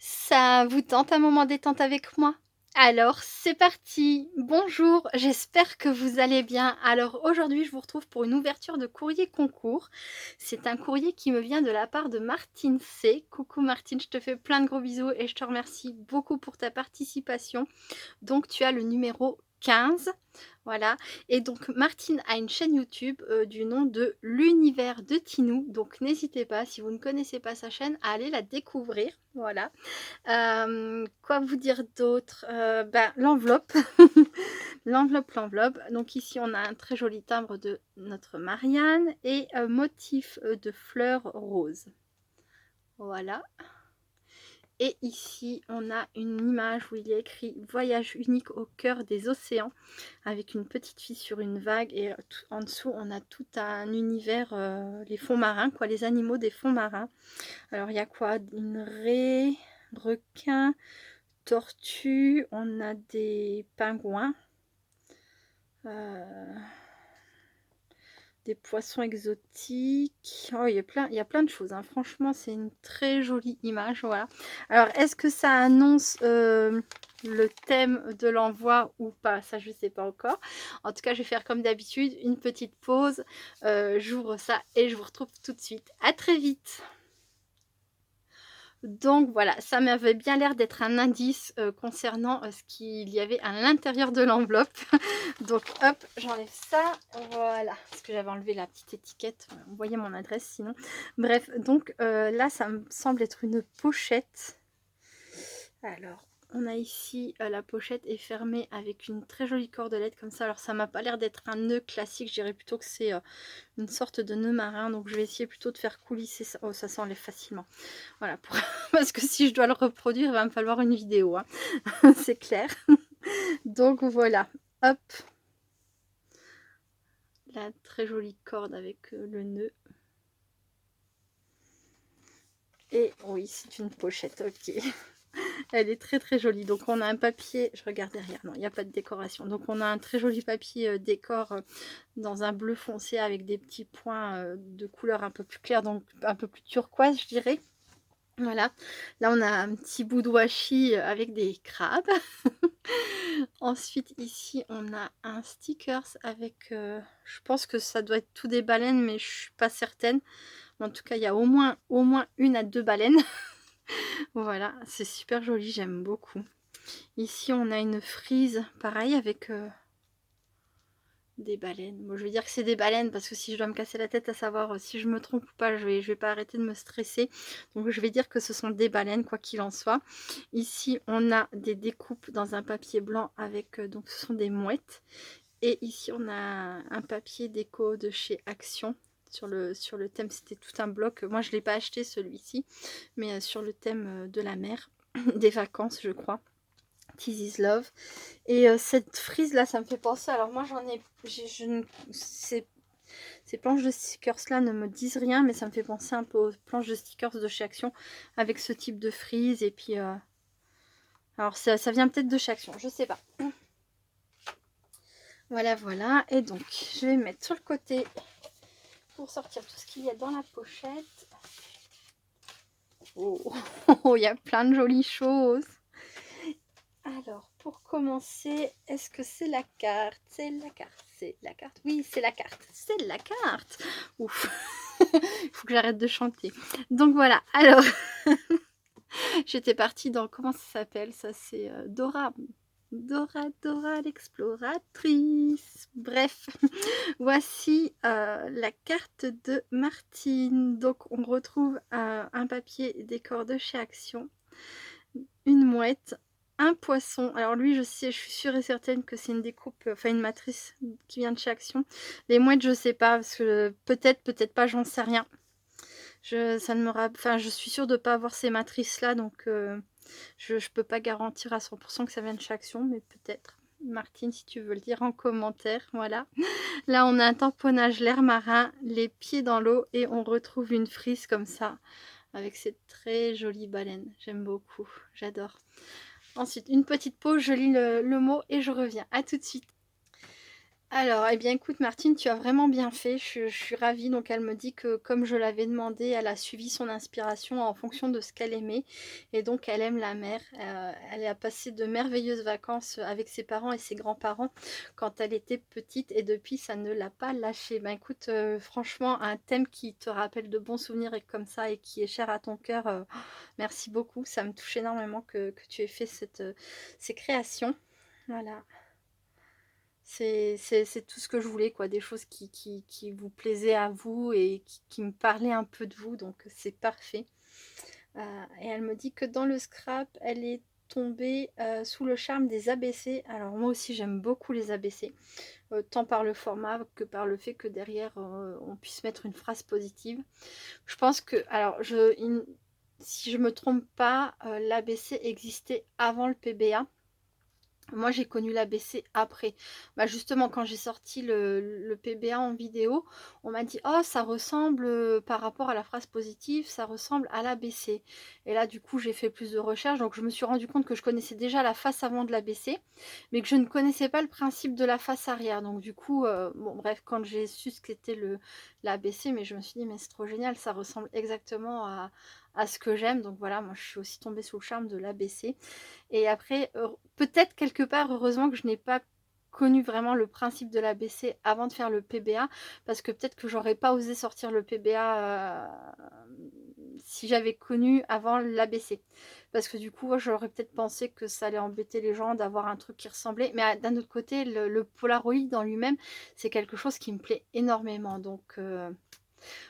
Ça vous tente un moment détente avec moi? Alors c'est parti! Bonjour, j'espère que vous allez bien. Alors aujourd'hui, je vous retrouve pour une ouverture de courrier concours. C'est un courrier qui me vient de la part de Martine C. Coucou Martine, je te fais plein de gros bisous et je te remercie beaucoup pour ta participation. Donc tu as le numéro 15, voilà. Et donc Martine a une chaîne YouTube du nom de l'univers de Tinou. Donc n'hésitez pas, si vous ne connaissez pas sa chaîne, à aller la découvrir. Voilà. Quoi vous dire d'autre? L'enveloppe. L'enveloppe. Donc ici, on a un très joli timbre de notre Marianne et motif de fleurs roses. Voilà. Et ici, on a une image où il est écrit voyage unique au cœur des océans avec une petite fille sur une vague et en dessous, on a tout un univers, les fonds marins, quoi, les animaux des fonds marins. Alors, il y a quoi? Une raie, requin, tortue, on a des pingouins, des poissons exotiques. Oh, il y a plein de choses, hein. Franchement, c'est une très jolie image, voilà. Alors, est-ce que ça annonce le thème de l'envoi ou pas? Ça, je ne sais pas encore. En tout cas, je vais faire comme d'habitude, une petite pause. J'ouvre ça et je vous retrouve tout de suite. À très vite! Donc voilà, ça m'avait bien l'air d'être un indice concernant ce qu'il y avait à l'intérieur de l'enveloppe. Donc hop, j'enlève ça, voilà, parce que j'avais enlevé la petite étiquette, vous voyez mon adresse sinon. Bref, donc là, ça me semble être une pochette. Alors, on a ici la pochette est fermée avec une très jolie cordelette comme ça. Alors ça m'a pas l'air d'être un nœud classique, je dirais plutôt que c'est une sorte de nœud marin. Donc je vais essayer plutôt de faire coulisser ça. Oh, ça s'enlève facilement. Voilà, parce que si je dois le reproduire, il va me falloir une vidéo, hein. C'est clair. Donc voilà, hop. La très jolie corde avec le nœud. Et oui, c'est une pochette, ok. Elle est très très jolie. Donc on a un papier, je regarde derrière, non, il n'y a pas de décoration. Donc on a un très joli papier décor dans un bleu foncé avec des petits points de couleur un peu plus claire, donc un peu plus turquoise, je dirais. Voilà, là on a un petit bout de washi avec des crabes. Ensuite ici on a un stickers avec, je pense que ça doit être tout des baleines mais je suis pas certaine. En tout cas il y a au moins 1 à 2 baleines. Voilà, c'est super joli, j'aime beaucoup. Ici on a une frise, pareil avec des baleines. Bon, je vais dire que c'est des baleines parce que si je dois me casser la tête à savoir si je me trompe ou pas, je vais pas arrêter de me stresser. Donc je vais dire que ce sont des baleines, quoi qu'il en soit. Ici, on a des découpes dans un papier blanc avec, donc ce sont des mouettes. Et ici, on a un papier déco de chez Action. Sur le thème, c'était tout un bloc. Moi, je ne l'ai pas acheté celui-ci, mais sur le thème de la mer, des vacances, je crois. Tease is Love. Et cette frise là, ça me fait penser. Alors moi j'en ai, ces planches de stickers là ne me disent rien, mais ça me fait penser un peu aux planches de stickers de chez Action avec ce type de frise. Et puis alors ça vient peut-être de chez Action, je sais pas. Voilà. Et donc je vais mettre sur le côté pour sortir tout ce qu'il y a dans la pochette. Oh, il y a plein de jolies choses. Alors, pour commencer, est-ce que c'est la carte? C'est la carte, c'est la carte. Oui, c'est la carte, c'est la carte. Ouf, il faut que j'arrête de chanter. Donc voilà, alors, j'étais partie dans, comment ça s'appelle? Ça, c'est Dora. Dora l'exploratrice. Bref, voici la carte de Martine. Donc, on retrouve un papier décor de chez Action, une mouette, un poisson. Alors lui, je sais, je suis sûre et certaine que c'est une découpe, enfin une matrice qui vient de chez Action. Les mouettes, je sais pas, parce que peut-être pas, j'en sais rien. Enfin, je suis sûre de ne pas avoir ces matrices-là, donc je peux pas garantir à 100% que ça vient de chez Action, mais peut-être. Martine, si tu veux le dire en commentaire, voilà. Là, on a un tamponnage l'air marin, les pieds dans l'eau, et on retrouve une frise comme ça, avec cette très jolie baleine. J'aime beaucoup, j'adore. Ensuite, une petite pause, je lis le mot et je reviens. À tout de suite. Alors, eh bien, écoute, Martine, tu as vraiment bien fait. Je suis ravie. Donc, elle me dit que, comme je l'avais demandé, elle a suivi son inspiration en fonction de ce qu'elle aimait. Et donc, elle aime la mer. Elle a passé de merveilleuses vacances avec ses parents et ses grands-parents quand elle était petite. Et depuis, ça ne l'a pas lâché. Ben, écoute, franchement, un thème qui te rappelle de bons souvenirs et comme ça et qui est cher à ton cœur, merci beaucoup. Ça me touche énormément que tu aies fait ces créations. Voilà. C'est tout ce que je voulais, quoi, des choses qui vous plaisaient à vous et qui me parlaient un peu de vous, donc c'est parfait. Et elle me dit que dans le scrap, elle est tombée sous le charme des ABC. Alors moi aussi j'aime beaucoup les ABC, tant par le format que par le fait que derrière on puisse mettre une phrase positive. Je pense que, alors si je me trompe pas, l'ABC existait avant le PBA. Moi, j'ai connu l'ABC après. Bah, justement, quand j'ai sorti le PBA en vidéo, on m'a dit: «Oh, ça ressemble, par rapport à la phrase positive, ça ressemble à l'ABC». Et là, du coup, j'ai fait plus de recherches, donc je me suis rendu compte que je connaissais déjà la face avant de l'ABC, mais que je ne connaissais pas le principe de la face arrière. Donc du coup, bon bref, quand j'ai su ce qu'était l'ABC, mais je me suis dit: «Mais c'est trop génial, ça ressemble exactement à ce que j'aime». Donc voilà, moi, je suis aussi tombée sous le charme de l'ABC. Et après, peut-être quelque part, heureusement que je n'ai pas connu vraiment le principe de l'ABC avant de faire le PBA, parce que peut-être que j'aurais pas osé sortir le PBA si j'avais connu avant l'ABC. Parce que du coup, j'aurais peut-être pensé que ça allait embêter les gens d'avoir un truc qui ressemblait. Mais d'un autre côté, le Polaroid en lui-même, c'est quelque chose qui me plaît énormément. Donc,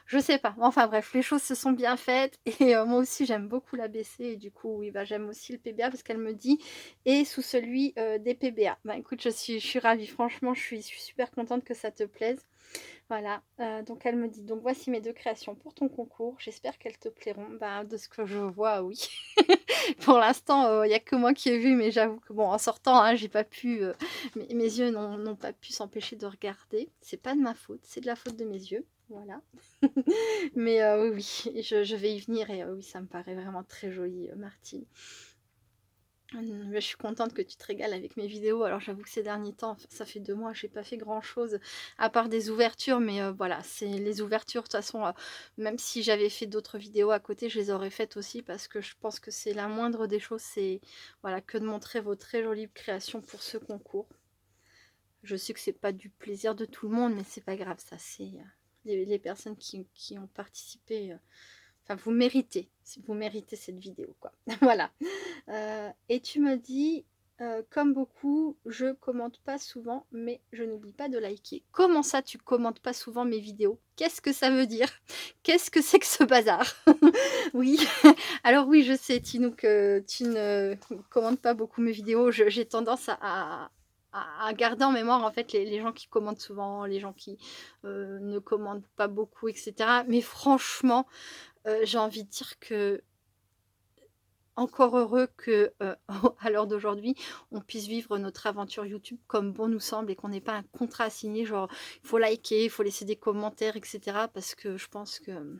je sais pas. Enfin bref, les choses se sont bien faites et moi aussi j'aime beaucoup l'ABC et du coup, oui, bah, j'aime aussi le PBA parce qu'elle me dit: «Et sous celui, des PBA». Bah, écoute, je suis ravie, franchement, je suis super contente que ça te plaise. Voilà, donc elle me dit: «Donc voici mes 2 créations pour ton concours, j'espère qu'elles te plairont». Bah, de ce que je vois, oui. Pour l'instant, il y a que moi qui ai vu, mais j'avoue que bon, en sortant, hein, j'ai pas pu, mes yeux n'ont pas pu s'empêcher de regarder. C'est pas de ma faute, c'est de la faute de mes yeux, voilà. Mais oui, oui, je vais y venir et oui, ça me paraît vraiment très joli, Martine. Je suis contente que tu te régales avec mes vidéos. Alors j'avoue que ces derniers temps, enfin, ça fait 2 mois, j'ai pas fait grand-chose à part des ouvertures, mais voilà, c'est les ouvertures, de toute façon, même si j'avais fait d'autres vidéos à côté, je les aurais faites aussi parce que je pense que c'est la moindre des choses, c'est voilà, que de montrer vos très jolies créations pour ce concours. Je sais que c'est pas du plaisir de tout le monde, mais c'est pas grave, ça c'est les personnes qui ont participé. Enfin, vous méritez cette vidéo, quoi. Voilà. Et tu me dis, comme beaucoup, je commente pas souvent, mais je n'oublie pas de liker. Comment ça, tu commentes pas souvent mes vidéos? Qu'est-ce que ça veut dire? Qu'est-ce que c'est que ce bazar? Oui, alors oui, je sais, Tinou, que tu ne commentes pas beaucoup mes vidéos. J'ai tendance à garder en mémoire, en fait, les gens qui commentent souvent, les gens qui ne commentent pas beaucoup, etc. Mais franchement, j'ai envie de dire que encore heureux que, à l'heure d'aujourd'hui, on puisse vivre notre aventure YouTube comme bon nous semble et qu'on n'ait pas un contrat à signer, genre il faut liker, il faut laisser des commentaires, et cetera. Parce que je pense que,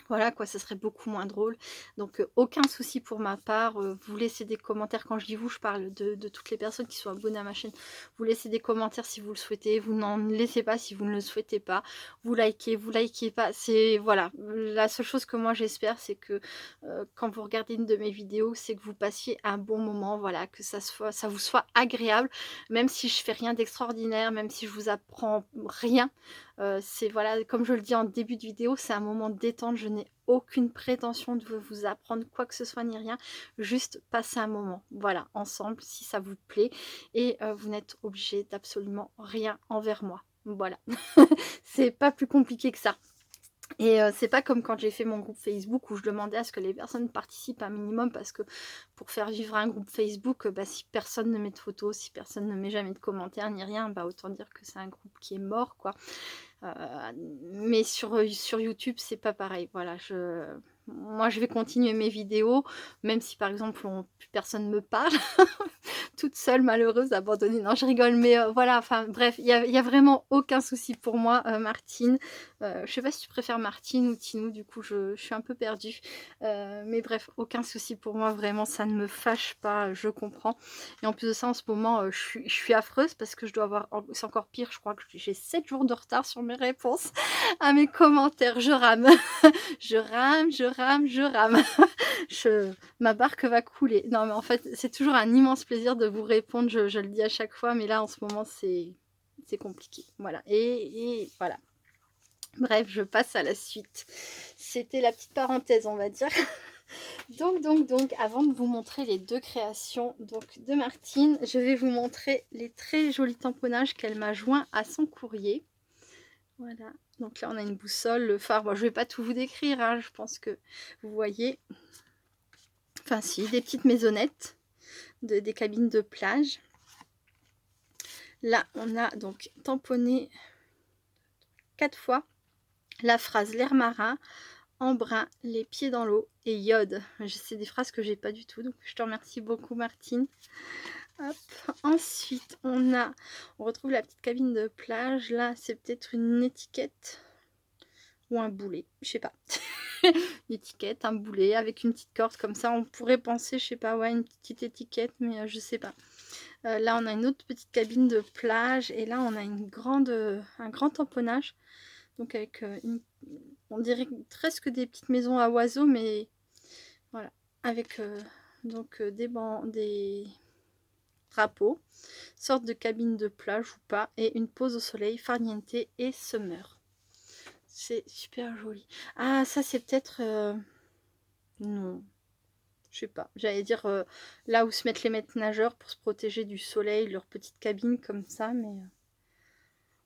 voilà quoi, ça serait beaucoup moins drôle. Donc aucun souci pour ma part, vous laissez des commentaires. Quand je dis vous, je parle de toutes les personnes qui sont abonnées à ma chaîne. Vous laissez des commentaires si vous le souhaitez, vous n'en laissez pas si vous ne le souhaitez pas. Vous likez pas. C'est voilà, la seule chose que moi j'espère, c'est que, quand vous regardez une de mes vidéos, c'est que vous passiez un bon moment, voilà, que ça vous soit agréable, même si je fais rien d'extraordinaire, même si je vous apprends rien. C'est voilà, comme je le dis en début de vidéo, c'est un moment de détente. Je n'ai aucune prétention de vous apprendre quoi que ce soit ni rien. Juste passer un moment, voilà, ensemble, si ça vous plaît. Et vous n'êtes obligé d'absolument rien envers moi. Voilà. C'est pas plus compliqué que ça. Et c'est pas comme quand j'ai fait mon groupe Facebook où je demandais à ce que les personnes participent un minimum parce que pour faire vivre un groupe Facebook, bah, si personne ne met de photos, si personne ne met jamais de commentaires ni rien, bah, autant dire que c'est un groupe qui est mort, quoi. Mais sur YouTube, c'est pas pareil. Voilà, moi je vais continuer mes vidéos, même si par exemple plus personne me parle, toute seule, malheureuse, abandonnée. Non, je rigole, mais voilà, enfin bref, il y a vraiment aucun souci pour moi, Martine. Je sais pas si tu préfères Martine ou Tinou, du coup je suis un peu perdue. Mais bref, aucun souci pour moi, vraiment, ça ne me fâche pas, je comprends. Et en plus de ça, en ce moment, je suis affreuse parce que je dois avoir, c'est encore pire, je crois que j'ai 7 jours de retard sur mes réponses à mes commentaires. Je rame, je rame, je rame, je rame. Ma barque va couler. Non, mais en fait, c'est toujours un immense plaisir de vous répondre, je le dis à chaque fois, mais là, en ce moment, c'est compliqué. Voilà, et voilà. Bref, je passe à la suite. C'était la petite parenthèse, on va dire. Donc, avant de vous montrer les deux créations donc, de Martine, je vais vous montrer les très jolis tamponnages qu'elle m'a joints à son courrier. Voilà, donc là on a une boussole, le phare, bon, je ne vais pas tout vous décrire, hein, je pense que vous voyez. Enfin si, des petites maisonnettes, des cabines de plage. Là on a donc tamponné 4 fois la phrase l'air marin, embrun, les pieds dans l'eau et iode. C'est des phrases que j'ai pas du tout, donc je te remercie beaucoup Martine. Hop. Ensuite on retrouve la petite cabine de plage. Là c'est peut-être une étiquette ou un boulet, je sais pas. Une étiquette, un boulet avec une petite corde comme ça. On pourrait penser, je sais pas, ouais, une petite étiquette, mais je sais pas. Là on a une autre petite cabine de plage et là on a un grand tamponnage. Donc avec on dirait presque des petites maisons à oiseaux, mais voilà, avec donc des drapeaux, sorte de cabine de plage ou pas, et une pause au soleil, farniente et summer. C'est super joli. Ah, ça c'est peut-être non, je sais pas. J'allais dire là où se mettent les maîtres nageurs pour se protéger du soleil, leur petite cabine comme ça, mais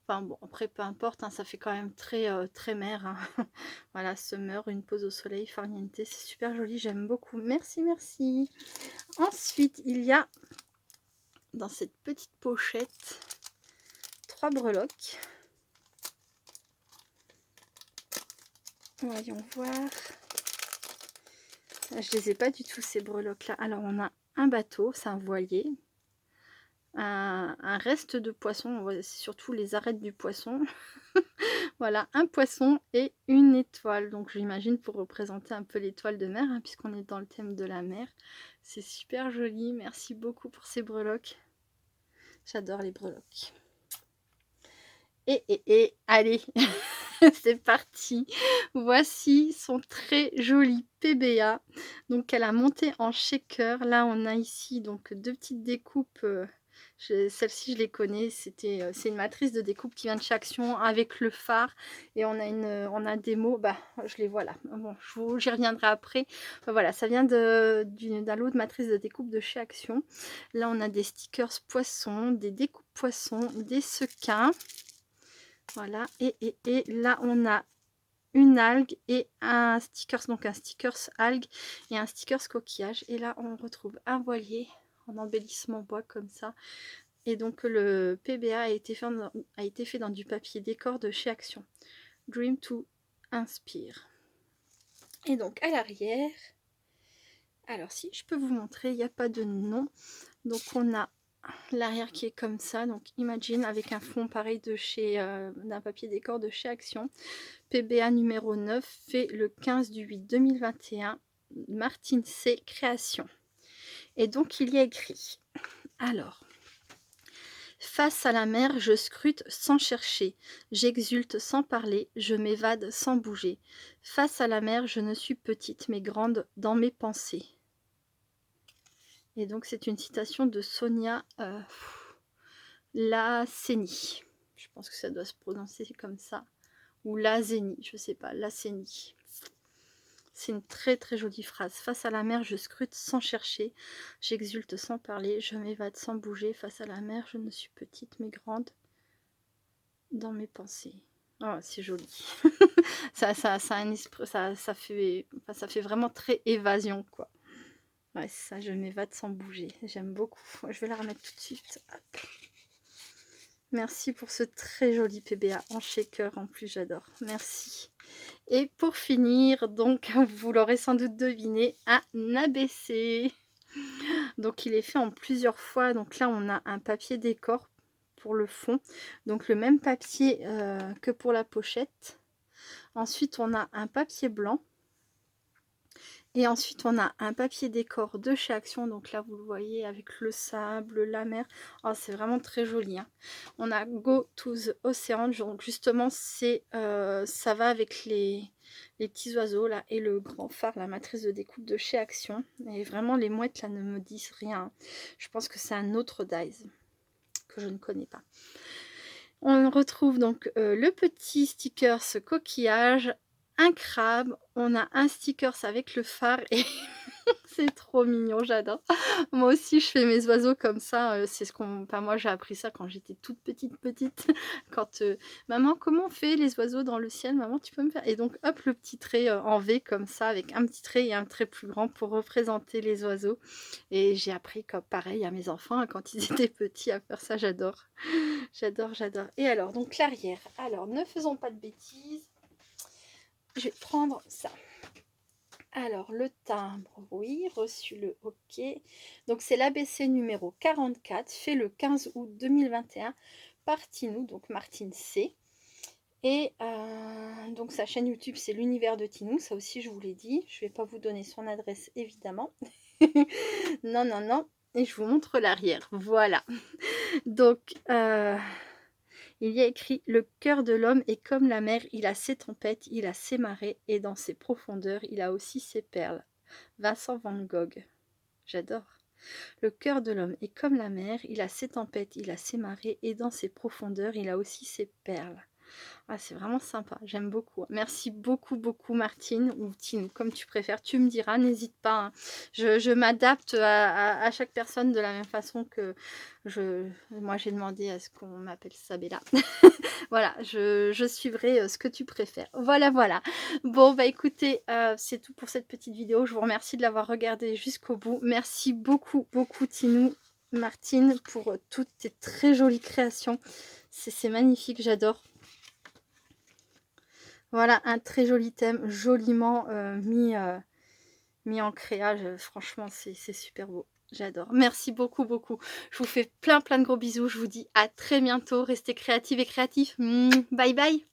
enfin bon, après peu importe, hein, ça fait quand même très mer. Hein. Voilà, summer, une pause au soleil, farniente, c'est super joli, j'aime beaucoup. Merci, merci. Ensuite, il y a dans cette petite pochette 3 breloques. Voyons voir. Je les ai pas du tout ces breloques là. Alors on a un bateau, c'est un voilier. Un reste de poisson, c'est surtout les arêtes du poisson. Voilà, un poisson et une étoile. Donc j'imagine pour représenter un peu l'étoile de mer, hein, puisqu'on est dans le thème de la mer. C'est super joli, merci beaucoup pour ces breloques. J'adore les breloques. Et allez, c'est parti. Voici son très joli PBA. Donc elle a monté en shaker. Là on a ici donc 2 petites découpes. Celle-ci je les connais, c'est une matrice de découpe qui vient de chez Action avec le phare et on a des mots, bah je les vois là, bon, j'y reviendrai après. Voilà, ça vient d'un lot de matrice de découpe de chez Action. Là on a des stickers poissons, des découpes poissons, des sequins, voilà, et là on a une algue et un stickers, donc un stickers algue et un stickers coquillage, et là on retrouve un voilier en embellissement bois comme ça. Et donc le PBA a été fait dans du papier décor de chez Action. Dream to Inspire. Et donc à l'arrière, alors si je peux vous montrer, il n'y a pas de nom. Donc on a l'arrière qui est comme ça, donc Imagine, avec un fond pareil d'un papier décor de chez Action. PBA numéro 9, fait le 15/8/2021. Martine C. Création. Et donc il y a écrit, alors... Face à la mer, je scrute sans chercher, j'exulte sans parler, je m'évade sans bouger. Face à la mer, je ne suis petite mais grande dans mes pensées. Et donc c'est une citation de Sonia Laceni. Je pense que ça doit se prononcer comme ça. Ou Lazeni, je sais pas, Laceni. C'est une très très jolie phrase. Face à la mer, je scrute sans chercher, j'exulte sans parler, je m'évade sans bouger. Face à la mer, je ne suis petite mais grande dans mes pensées. Oh, c'est joli. ça a un esprit, ça fait vraiment très évasion, quoi. Ouais, ça, je m'évade sans bouger. J'aime beaucoup. Je vais la remettre tout de suite. Hop. Merci pour ce très joli PBA en shaker en plus, j'adore. Merci. Et pour finir, donc, vous l'aurez sans doute deviné, un ABC. Donc il est fait en plusieurs fois. Donc là, on a un papier décor pour le fond. Donc le même papier que pour la pochette. Ensuite, on a un papier blanc. Et ensuite, on a un papier décor de chez Action. Donc là, vous le voyez avec le sable, la mer. Oh, c'est vraiment très joli, hein. On a Go to the Ocean. Donc justement, ça va avec les petits oiseaux là et le grand phare, la matrice de découpe de chez Action. Et vraiment, les mouettes là ne me disent rien. Je pense que c'est un autre Dies que je ne connais pas. On retrouve donc le petit sticker, ce coquillage, un crabe, on a un sticker avec le phare et c'est trop mignon, j'adore. Moi aussi, je fais mes oiseaux comme ça. C'est ce qu'on. Enfin, moi, j'ai appris ça quand j'étais toute petite. Quand maman, comment on fait les oiseaux dans le ciel? Maman, tu peux me faire? Et donc, hop, le petit trait en V comme ça, avec un petit trait et un trait plus grand pour représenter les oiseaux. Et j'ai appris comme pareil à mes enfants hein, quand ils étaient petits à faire ça. J'adore, j'adore, j'adore. Et alors, donc l'arrière. Alors, ne faisons pas de bêtises. Je vais prendre ça. Alors, le timbre, oui, reçu le OK. Donc, c'est l'ABC numéro 44, fait le 15 août 2021 par Tinou, donc Martine C. Et donc, sa chaîne YouTube, c'est l'univers de Tinou. Ça aussi, je vous l'ai dit. Je ne vais pas vous donner son adresse, évidemment. Non, non, non. Et je vous montre l'arrière. Voilà. Donc, il y a écrit « Le cœur de l'homme est comme la mer, il a ses tempêtes, il a ses marées, et dans ses profondeurs, il a aussi ses perles. » Vincent Van Gogh. J'adore. Le cœur de l'homme est comme la mer, il a ses tempêtes, il a ses marées, et dans ses profondeurs, il a aussi ses perles. Ah, c'est vraiment sympa, j'aime beaucoup. Merci beaucoup, beaucoup Martine, ou Tine, comme tu préfères. Tu me diras, n'hésite pas. Hein. Je m'adapte à chaque personne de la même façon que moi j'ai demandé à ce qu'on m'appelle Sabella. Voilà, je suivrai ce que tu préfères. Voilà, voilà. Bon, bah écoutez, c'est tout pour cette petite vidéo. Je vous remercie de l'avoir regardée jusqu'au bout. Merci beaucoup, beaucoup Tinou, Martine, pour toutes tes très jolies créations. C'est magnifique, j'adore. Voilà, un très joli thème, joliment mis en créage. Franchement, c'est super beau. J'adore. Merci beaucoup, beaucoup. Je vous fais plein, plein de gros bisous. Je vous dis à très bientôt. Restez créatives et créatifs. Bye, bye.